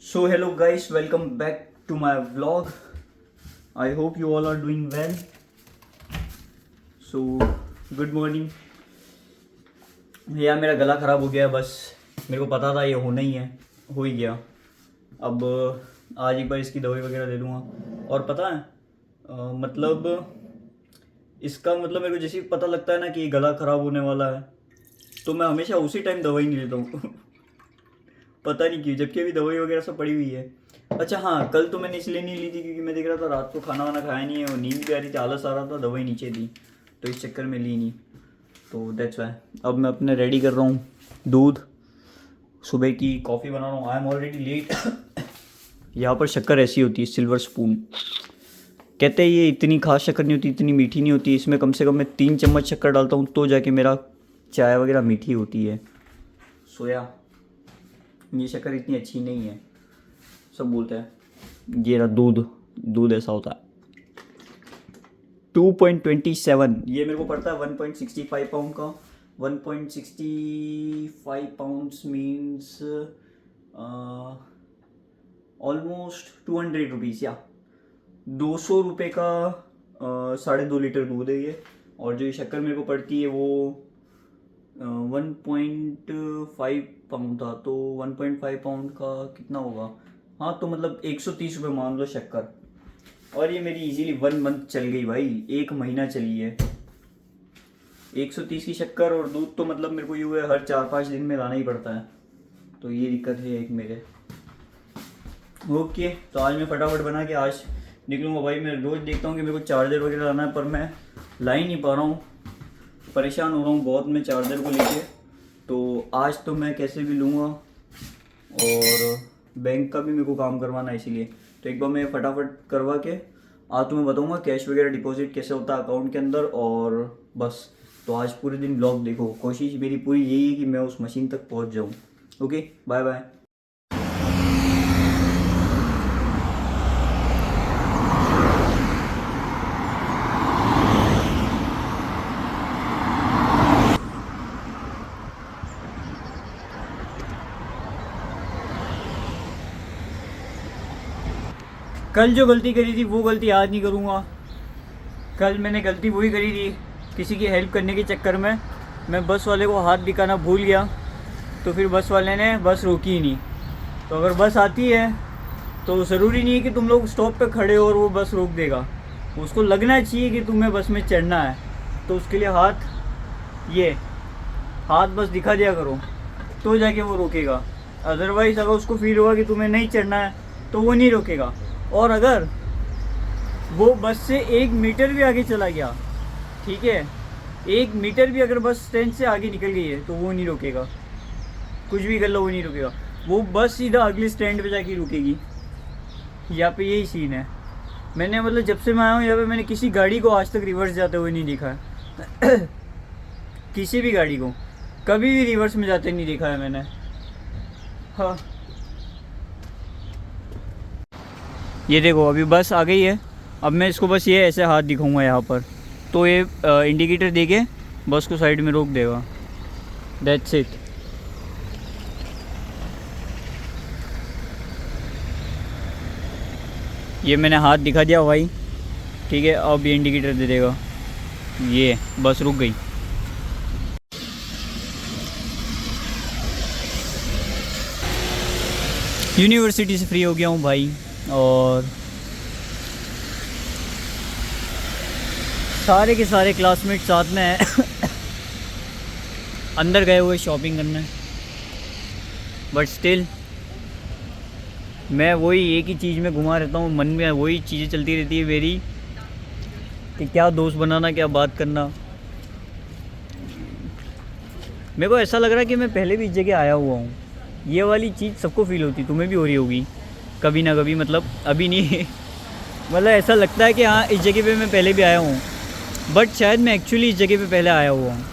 So hello guys, welcome back to my vlog. I hope you all are doing well. So good morning. यार मेरा गला ख़राब हो गया, बस मेरे को पता था ये होना ही है, हो ही गया। अब आज एक बार इसकी दवाई वगैरह दे दूँगा। और पता है मतलब इसका मतलब मेरे को जैसे ही पता लगता है ना कि ये गला ख़राब होने वाला है तो मैं हमेशा उसी टाइम दवाई नहीं लेता हूँ। पता नहीं क्यों, जबकि अभी दवाई वगैरह सब पड़ी हुई है। अच्छा हाँ, कल तो मैंने इसलिए नहीं ली थी क्योंकि मैं देख रहा था रात को खाना वाना खाया नहीं है और नींद भी आ रही थी, आलस आ रहा था, दवाई नीचे थी तो इस चक्कर में ली नहीं। तो दैट्स वाई अब मैं अपने रेडी कर रहा हूँ दूध, सुबह की कॉफ़ी बना रहा हूँ। I am already late. यहाँ पर शक्कर ऐसी होती है, सिल्वर स्पून। कहते हैं ये इतनी खास शक्कर नहीं होती, इतनी मीठी नहीं होती, इसमें कम से कम मैं 3 चम्मच शक्कर डालता हूँ तो जाके मेरा चाय वगैरह मीठी होती है। सोया ये शक्कर इतनी अच्छी नहीं है, सब बोलते हैं। ये रहा दूध ऐसा होता है। 2.27 ये मेरे को पड़ता है 1.65 पाउंड का। 1.65 पाउंड्स मीन्स ऑलमोस्ट 200 रुपीज़ या 200 रुपये का 2.5 लीटर दूध है ये। और जो ये शक्कर मेरे को पड़ती है वो 1.5 पाउंड था, तो 1.5 पाउंड का कितना होगा, हाँ तो मतलब 130 रुपये मान लो शक्कर। और ये मेरी इजीली 1 मंथ चल गई भाई, 1 महीना चली है। 130 की शक्कर और दूध तो मतलब मेरे को ये हुआ हर 4-5 दिन में लाना ही पड़ता है, तो ये दिक्कत है एक मेरे। ओके तो आज मैं फटाफट बना के आज निकलूँगा भाई। मैं रोज़ देखता हूँ कि मेरे को चार्जर वगैरह लाना है पर मैं ला ही नहीं पा रहा हूँ, परेशान हो रहा हूँ बहुत मैं चार्जर को लेके। तो आज तो मैं कैसे भी लूँगा और बैंक का भी मेरे को काम करवाना है, इसीलिए तो एक बार मैं फटाफट करवा के आज तुम्हें बताऊँगा कैश वगैरह डिपॉजिट कैसे होता है अकाउंट के अंदर। और बस तो आज पूरे दिन ब्लॉग देखो, कोशिश मेरी पूरी यही है कि मैं उस मशीन तक पहुँच जाऊँ। Okay bye bye. कल जो गलती करी थी वो गलती आज नहीं करूँगा। कल मैंने गलती वही करी थी, किसी की हेल्प करने के चक्कर में मैं बस वाले को हाथ दिखाना भूल गया, तो फिर बस वाले ने बस रोकी ही नहीं। तो अगर बस आती है तो ज़रूरी नहीं है कि तुम लोग स्टॉप पे खड़े हो और वो बस रोक देगा, उसको लगना चाहिए कि तुम्हें बस में चढ़ना है, तो उसके लिए हाथ बस दिखा दिया करो तो जाके वो रोकेगा। अदरवाइज़ अगर उसको फील होगा कि तुम्हें नहीं चढ़ना है तो वो नहीं रोकेगा। और अगर वो बस से 1 मीटर भी आगे चला गया, ठीक है, 1 मीटर भी अगर बस स्टैंड से आगे निकल गई है तो वो नहीं रोकेगा, कुछ भी कर लो वो नहीं रोकेगा। वो बस सीधा अगले स्टैंड पे जाके रुकेगी। यहाँ पे यही सीन है। मैंने मतलब जब से मैं आया हूँ यहाँ पे मैंने किसी गाड़ी को आज तक रिवर्स जाते हुए नहीं देखा है। किसी भी गाड़ी को कभी भी रिवर्स में जाते नहीं देखा है मैंने। हाँ ये देखो अभी बस आ गई है, अब मैं इसको बस ये ऐसे हाथ दिखाऊंगा यहाँ पर, तो ये इंडिकेटर देके बस को साइड में रोक देगा। That's it. ये मैंने हाथ दिखा दिया भाई, ठीक है, अब ये इंडिकेटर दे देगा, ये बस रुक गई। यूनिवर्सिटी से फ्री हो गया हूँ भाई, और सारे के सारे क्लासमेट साथ में हैं। अंदर गए हुए शॉपिंग करने, बट स्टिल मैं वही एक ही चीज़ में घुमा रहता हूँ, मन में वही चीज़ें चलती रहती है मेरी कि क्या दोस्त बनाना, क्या बात करना। मेरे को ऐसा लग रहा है कि मैं पहले भी इस जगह आया हुआ हूँ। ये वाली चीज़ सबको फील होती, तुम्हें भी हो रही होगी कभी ना कभी, मतलब अभी नहीं। मतलब ऐसा लगता है कि हाँ इस जगह पे मैं पहले भी आया हूँ, बट शायद मैं एक्चुअली इस जगह पे पहले आया हुआ हूँ।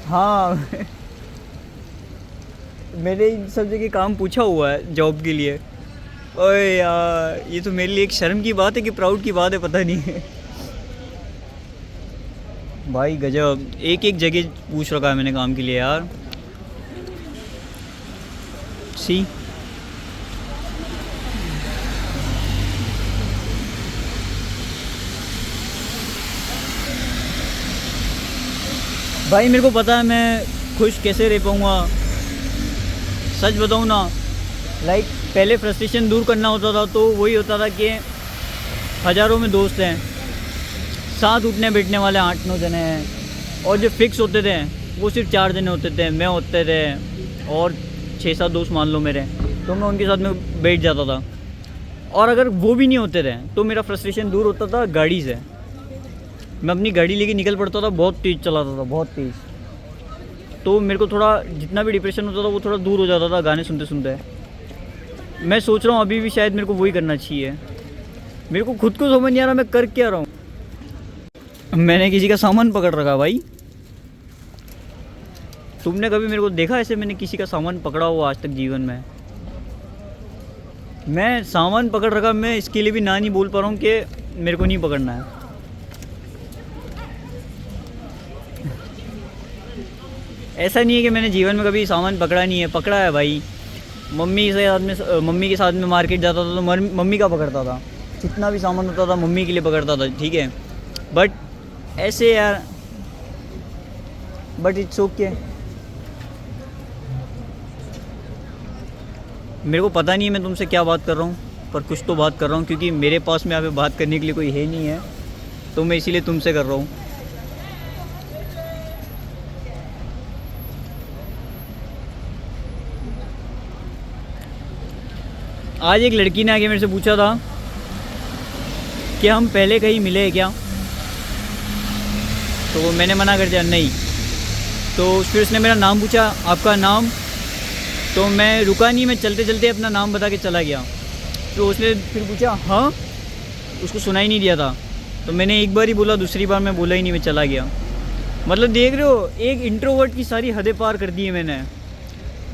हाँ। मैंने इन सब जगह काम पूछा हुआ है जॉब के लिए। ओए यार ये तो मेरे लिए एक शर्म की बात है कि प्राउड की बात है, पता नहीं। भाई गजब, एक एक जगह पूछ रखा है मैंने काम के लिए यार। सी भाई मेरे को पता है मैं खुश कैसे रह पाऊँगा। सच बताऊँ ना, लाइक पहले फ्रस्ट्रेशन दूर करना होता था तो वही होता था कि हज़ारों में दोस्त हैं, साथ उठने बैठने वाले 8-9 जने हैं, और जो फिक्स होते थे वो सिर्फ 4 जने होते थे, मैं होते थे और 6-7 दोस्त मान लो मेरे, तो मैं उनके साथ में बैठ जाता था। और अगर वो भी नहीं होते थे तो मेरा फ्रस्ट्रेशन दूर होता था गाड़ी से। मैं अपनी गाड़ी लेके निकल पड़ता था, बहुत तेज़ चलाता था, बहुत तेज़। तो मेरे को थोड़ा जितना भी डिप्रेशन होता था वो थोड़ा दूर हो जाता था गाने सुनते सुनते। मैं सोच रहा हूँ अभी भी शायद मेरे को वही करना चाहिए। मेरे को खुद को समझ नहीं आ रहा मैं कर क्या रहा हूँ। मैंने किसी का सामान पकड़ रखा भाई। तुमने कभी मेरे को देखा ऐसे मैंने किसी का सामान पकड़ा हुआ आज तक जीवन में? मैं सामान पकड़ रखा, मैं इसके लिए भी ना नहीं बोल पा रहा हूँ कि मेरे को नहीं पकड़ना है। ऐसा नहीं है कि मैंने जीवन में कभी सामान पकड़ा नहीं है, पकड़ा है भाई। मम्मी के साथ में मार्केट जाता था तो मम्मी का पकड़ता था, जितना भी सामान होता था मम्मी के लिए पकड़ता था, ठीक है। बट ऐसे यार, बट इट्स ओके। मेरे को पता नहीं है मैं तुमसे क्या बात कर रहा हूँ, पर कुछ तो बात कर रहा हूँ, क्योंकि मेरे पास में यहाँ पे बात करने के लिए कोई है नहीं है, तो मैं इसीलिए तुमसे कर रहा हूँ। आज एक लड़की ने आके मेरे से पूछा था कि हम पहले कहीं मिले हैं क्या, तो मैंने मना कर दिया नहीं। तो फिर उसने मेरा नाम पूछा, आपका नाम? तो मैं रुका नहीं, मैं चलते चलते अपना नाम बता के चला गया। तो उसने फिर पूछा हाँ, उसको सुना ही नहीं दिया था। तो मैंने एक बार ही बोला, दूसरी बार मैं बोला ही नहीं, मैं चला गया। मतलब देख रहे हो, एक इंट्रोवर्ट की सारी हदें पार कर दी है मैंने,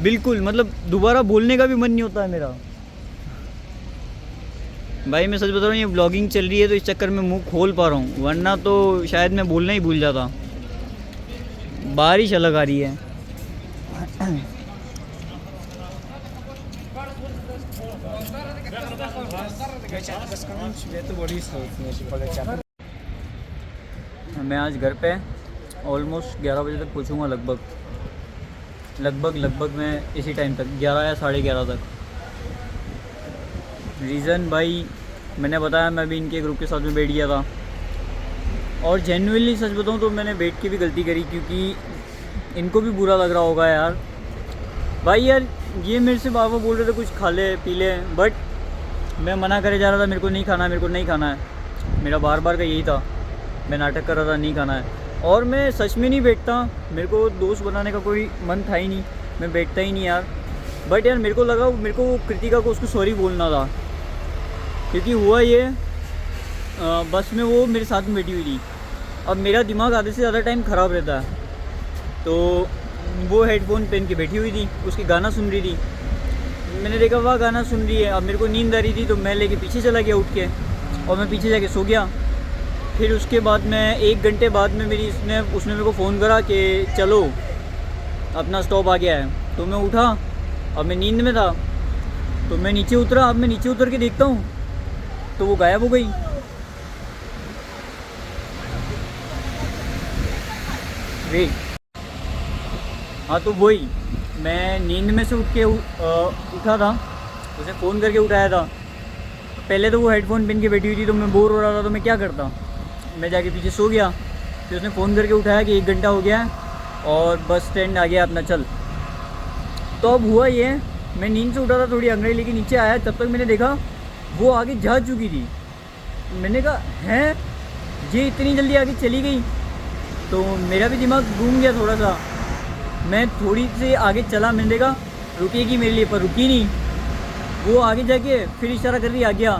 बिल्कुल। मतलब दोबारा बोलने का भी मन नहीं होता है मेरा। भाई मैं सच बता रहा हूँ, ये ब्लॉगिंग चल रही है तो इस चक्कर में मुंह खोल पा रहा हूँ, वरना तो शायद मैं बोलना ही भूल जाता। बारिश अलग आ रही है। मैं आज घर पे ऑलमोस्ट 11 बजे तक पहुँचूँगा, लगभग मैं इसी टाइम तक, 11 या 11:30 तक। रीज़न भाई मैंने बताया, मैं भी इनके ग्रुप के साथ में बैठ गया था, और जेन्युइनली सच बताऊँ तो मैंने बैठ के भी गलती करी, क्योंकि इनको भी बुरा लग रहा होगा यार। भाई यार ये मेरे से बाबा बोल रहे थे कुछ खा ले पी ले, बट मैं मना करे जा रहा था, मेरे को नहीं खाना है। मेरा बार बार का यही था, मैं नाटक कर रहा था नहीं खाना है। और मैं सच में नहीं बैठता, मेरे को दोस्त बनाने का कोई मन था ही नहीं, मैं बैठता ही नहीं यार। बट यार मेरे को लगा, मेरे को कृतिका को उसको सॉरी बोलना था, क्योंकि हुआ ये बस में वो मेरे साथ में बैठी हुई थी। अब मेरा दिमाग आधे से ज़्यादा टाइम ख़राब रहता है, तो वो हेडफोन पहन के बैठी हुई थी, उसकी गाना सुन रही थी। मैंने देखा वह गाना सुन रही है, अब मेरे को नींद आ रही थी, तो मैं लेके पीछे चला गया उठ के, और मैं पीछे जाके सो गया। फिर उसके बाद में 1 घंटे बाद में उसने मेरे को फ़ोन करा कि चलो अपना स्टॉप आ गया है। तो मैं उठा, अब मैं नींद में था, तो मैं नीचे उतरा। अब मैं नीचे उतर के देखता हूँ तो वो गायब हो गई। वेट, हाँ तो वही, मैं नींद में से उठ के उठा था, उसे फ़ोन करके उठाया था। पहले तो वो हेडफोन पहन के बैठी हुई थी, तो मैं बोर हो रहा था, तो मैं क्या करता, मैं जाके पीछे सो गया। फिर उसने फ़ोन करके उठाया कि 1 घंटा हो गया है और बस स्टैंड आ गया अपना, चल। तो अब हुआ ये, मैं नींद से उठा था, थोड़ी अंग्रेजी लेके नीचे आया, तब तक मैंने देखा वो आगे जा चुकी थी। मैंने कहा है ये इतनी जल्दी आगे चली गई, तो मेरा भी दिमाग घूम गया थोड़ा सा। मैं थोड़ी सी आगे चला, मैंने देखा रुकेगी मेरे लिए, पर रुकी नहीं। वो आगे जाके फिर इशारा कर रही आ गया,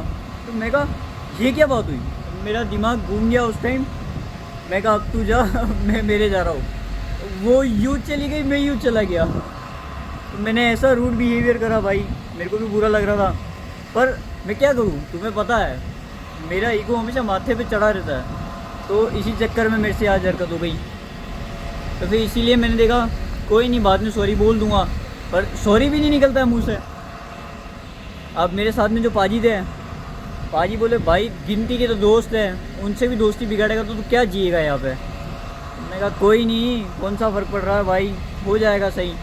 तो मैं कहा ये क्या बात हुई, मेरा दिमाग घूम गया उस टाइम। मैं कहा अब तू जा मैं मेरे जा रहा हूँ। वो यूँ चली गई, मैं यूँ चला गया। तो मैंने ऐसा रूड बिहेवियर करा भाई, मेरे को भी बुरा लग रहा था, पर मैं क्या करूँ, तुम्हें पता है मेरा ईगो हमेशा माथे पे चढ़ा रहता है, तो इसी चक्कर में मेरे से आज हरकत हो गई। तो फिर इसीलिए मैंने देखा कोई नहीं, बाद में सॉरी बोल दूंगा, पर सॉरी भी नहीं निकलता है मुँह से। अब मेरे साथ में जो पाजी थे, पाजी बोले भाई गिनती के तो दोस्त हैं, उनसे भी दोस्ती बिगाड़ेगा तो तू क्या जिएगा यहाँ पे। मैंने कहा कोई नहीं, कौन सा फ़र्क पड़ रहा है भाई, हो जाएगा सही।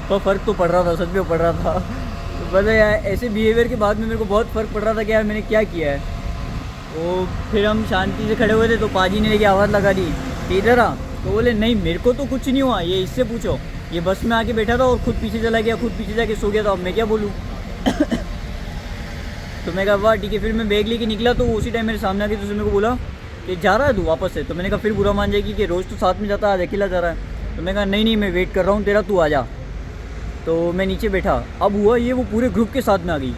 तो फ़र्क तो पड़ रहा था, सच में पड़ रहा था। तो पता है यार, ऐसे बिहेवियर के बाद में मेरे को बहुत फ़र्क पड़ रहा था कि यार मैंने क्या किया है। तो फिर हम शांति से खड़े हुए थे, तो पाजी ने लेके आवाज़ लगा दी कि इधर आ। तो बोले नहीं मेरे को तो कुछ नहीं हुआ, ये इससे पूछो। ये बस में आके बैठा था और खुद पीछे चला गया, खुद पीछे जाके सो गया था, अब मैं क्या बोलूँ। तो मैं कहा वाह ठीक है। फिर मैं बैग लेके निकला तो उसी टाइम मेरे सामने आके तो उसने मेरे को बोला कि जा रहा है तू वापस से। तो मैंने कहा फिर बुरा मान जाएगी कि रोज़ तो साथ में जाता है, आज अकेला जा रहा है। तो मैंने कहा नहीं मैं वेट कर रहा हूँ तेरा, तू आ जा। तो मैं नीचे बैठा, अब हुआ ये वो पूरे ग्रुप के साथ में आ गई।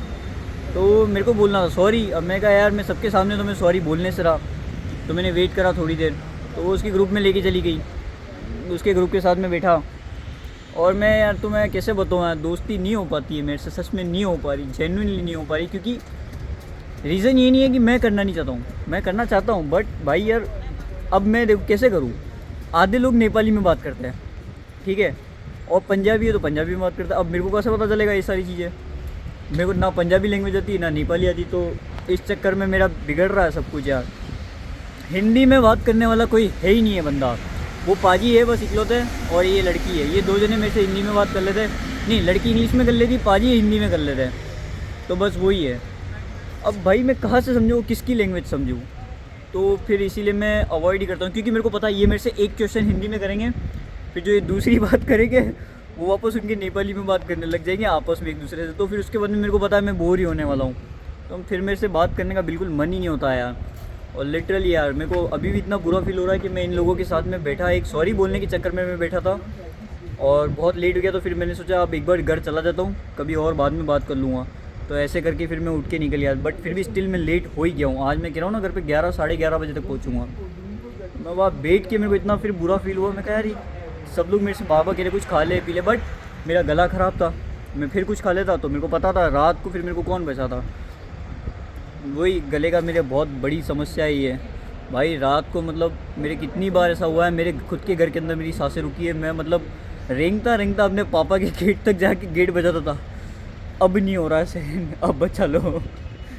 तो मेरे को बोलना था सॉरी। अब मैं कहा यार मैं सबके सामने तो मैं सॉरी बोलने से रहा। तो मैंने वेट करा थोड़ी देर, तो वो उसके ग्रुप में लेके चली गई, उसके ग्रुप के साथ में बैठा। और मैं यार तुम्हें कैसे बताऊँ यार, दोस्ती नहीं हो पाती है मेरे से, सच में नहीं हो पा रही, जेन्युइनली नहीं हो पा रही। क्योंकि रीज़न ये नहीं है कि मैं करना नहीं चाहता हूँ, मैं करना चाहता हूँ, बट भाई यार अब मैं देखो कैसे करूँ। आधे लोग नेपाली में बात करते हैं, ठीक है, और पंजाबी है तो पंजाबी में बात करता है। अब मेरे को कैसे पता चलेगा ये सारी चीज़ें, मेरे को ना पंजाबी लैंग्वेज आती ना नेपाली आती। तो इस चक्कर में मेरा बिगड़ रहा है सब कुछ यार। हिंदी में बात करने वाला कोई है ही नहीं है बंदा, वो पाजी है बस इकलौते, और ये लड़की है। ये दो जने में से हिंदी में बात कर लेते, नहीं लड़की इंग्लिश में कर लेती, पाजी हिंदी में कर लेते, तो बस वही है। अब भाई मैं कहाँ से समझूँ, किसकी लैंग्वेज समझूँ। तो फिर इसीलिए मैं अवॉइड ही करता हूँ, क्योंकि मेरे को पता है ये मेरे से एक क्वेश्चन हिंदी में करेंगे, फिर जो ये दूसरी बात करेंगे वो वापस उनके नेपाली में बात करने लग जाएंगे आपस में एक दूसरे से। तो फिर उसके बाद में मेरे को पता है मैं बोर ही होने वाला हूँ, तो फिर मेरे से बात करने का बिल्कुल मन ही नहीं होता है यार। और लिटरली यार मेरे को अभी भी इतना बुरा फील हो रहा है कि मैं इन लोगों के साथ में बैठा, एक सॉरी बोलने के चक्कर में मैं बैठा था और बहुत लेट हो गया। तो फिर मैंने सोचा अब एक बार घर चला जाता हूँ, कभी और बाद में बात कर लूँगा। तो ऐसे करके फिर मैं उठ के निकल गया, बट फिर भी स्टिल मैं लेट हो ही गया हूँ। आज मैं कह रहा हूँ ना घर पे 11 साढ़े 11 बजे तक पहुँचूँगा। मैं वहाँ बैठ के मेरे को इतना फिर बुरा फील हुआ। मैं कहा यार सब लोग मेरे से बाबा कह रहे कुछ खा ले पी ले, बट मेरा गला ख़राब था, मैं फिर कुछ खा लेता तो मेरे को पता था रात को फिर मेरे को कौन बचाता। वही गले का मेरे बहुत बड़ी समस्या ही है भाई। रात को मतलब मेरे कितनी बार ऐसा हुआ है, मेरे खुद के घर के अंदर मेरी सांसें रुकी है, मैं मतलब रेंगता अपने पापा के गेट तक जाके गेट बजाता था। अब नहीं हो रहा है सहन, अब बचा लो।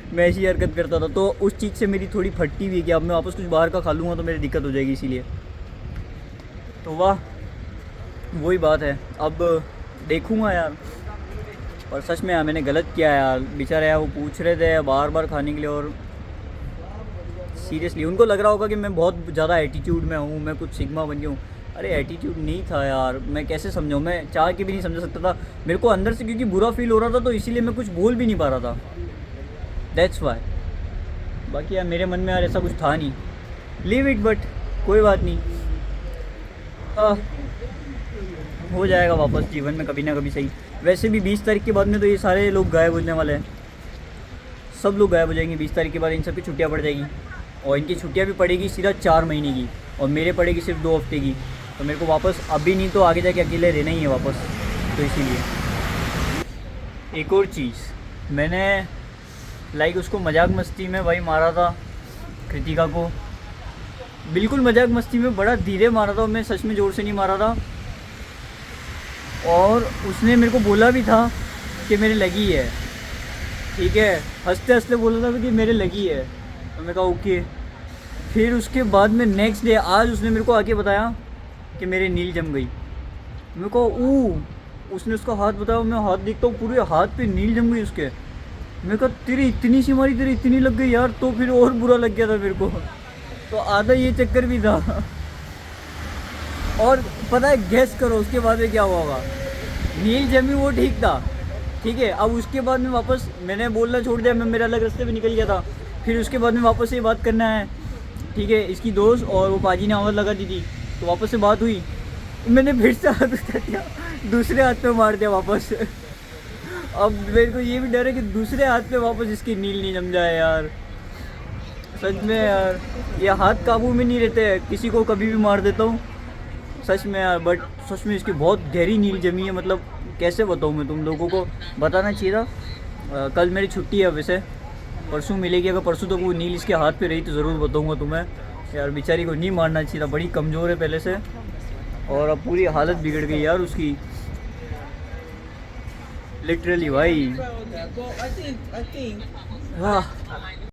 मैं ऐसी हरकत करता था, तो उस चीज़ से मेरी थोड़ी फटती हुई है कि अब मैं वापस कुछ बाहर का खा लूँगा तो मेरी दिक्कत हो जाएगी, इसीलिए। तो वाह वही बात है, अब देखूँगा यार। और सच में यार मैंने गलत किया यार, बेचारे यार वो पूछ रहे थे बार बार खाने के लिए, और सीरियसली उनको लग रहा होगा कि मैं बहुत ज़्यादा एटीट्यूड में हूँ, मैं कुछ सिग्मा बन गया हूँ। अरे एटीट्यूड नहीं था यार, मैं कैसे समझाऊँ, मैं चाह के भी नहीं समझा सकता था। मेरे को अंदर से क्योंकि बुरा फील हो रहा था, तो इसीलिए मैं कुछ बोल भी नहीं पा रहा था, दैट्स वाई। बाकी यार मेरे मन में यार ऐसा कुछ था नहीं, लीव इट, बट कोई बात नहीं, हो जाएगा वापस जीवन में कभी ना कभी सही। वैसे भी 20 तारीख के बाद में तो ये सारे लोग गायब होने वाले हैं, सब लोग गायब हो जाएंगे 20 तारीख के बाद। इन सब की छुट्टियाँ पड़ जाएगी, और इनकी छुट्टियाँ भी पड़ेगी सीधा 4 महीने की, और मेरे पड़ेगी सिर्फ 2 हफ्ते की। तो मेरे को वापस अभी नहीं तो आगे जाके अकेले रहना ही है वापस। तो इसीलिए एक और चीज़, मैंने लाइक उसको मजाक मस्ती में भाई मारा था, कृतिका को बिल्कुल मजाक मस्ती में, बड़ा धीरे मारा था, मैं सच में ज़ोर से नहीं मारा था। और उसने मेरे को बोला भी था कि मेरे लगी है, ठीक है, हंसते हंसते बोला था कि मेरे लगी है। तो मैं कहा ओके। फिर उसके बाद में नेक्स्ट डे आज उसने मेरे को आके बताया कि मेरे नील जम गई। मेरे को उसने उसका हाथ बताया, मैं हाथ देखता हूँ पूरे हाथ पे नील जम गई उसके। मैं कहा तेरी इतनी सी मारी, तेरी इतनी लग गई यार। तो फिर और बुरा लग गया था मेरे को, तो आधा ये चक्कर भी था। और पता है गैस करो उसके बाद में क्या हुआ होगा, नील जमी वो ठीक था, ठीक है। अब उसके बाद में वापस मैंने बोलना छोड़ दिया, मैं मेरा अलग रास्ते पे निकल गया था। फिर उसके बाद में वापस से बात करना है, ठीक है, इसकी दोस्त और वो पाजी ने आवाज़ लगा दी थी, तो वापस से बात हुई। मैंने फिर से हाथ उठा दिया, दूसरे हाथ पे मार दिया वापस। अब मेरे को ये भी डर है कि दूसरे हाथ पे वापस इसकी नील नहीं जम जाए यार। सच में यार ये हाथ काबू में नहीं रहते हैं, किसी को कभी भी मार देता हूँ सच में यार। बट सच में इसकी बहुत गहरी नील जमी है, मतलब कैसे बताऊँ मैं तुम लोगों को, बताना चाहिए था। कल मेरी छुट्टी है, वैसे परसों मिलेगी, अगर परसों तो वो नील इसके हाथ पे रही तो ज़रूर बताऊँगा तुम्हें। यार बेचारी को नहीं मारना चाहिए था, बड़ी कमज़ोर है पहले से, और अब पूरी हालत बिगड़ गई यार उसकी, लिटरली भाई। हाँ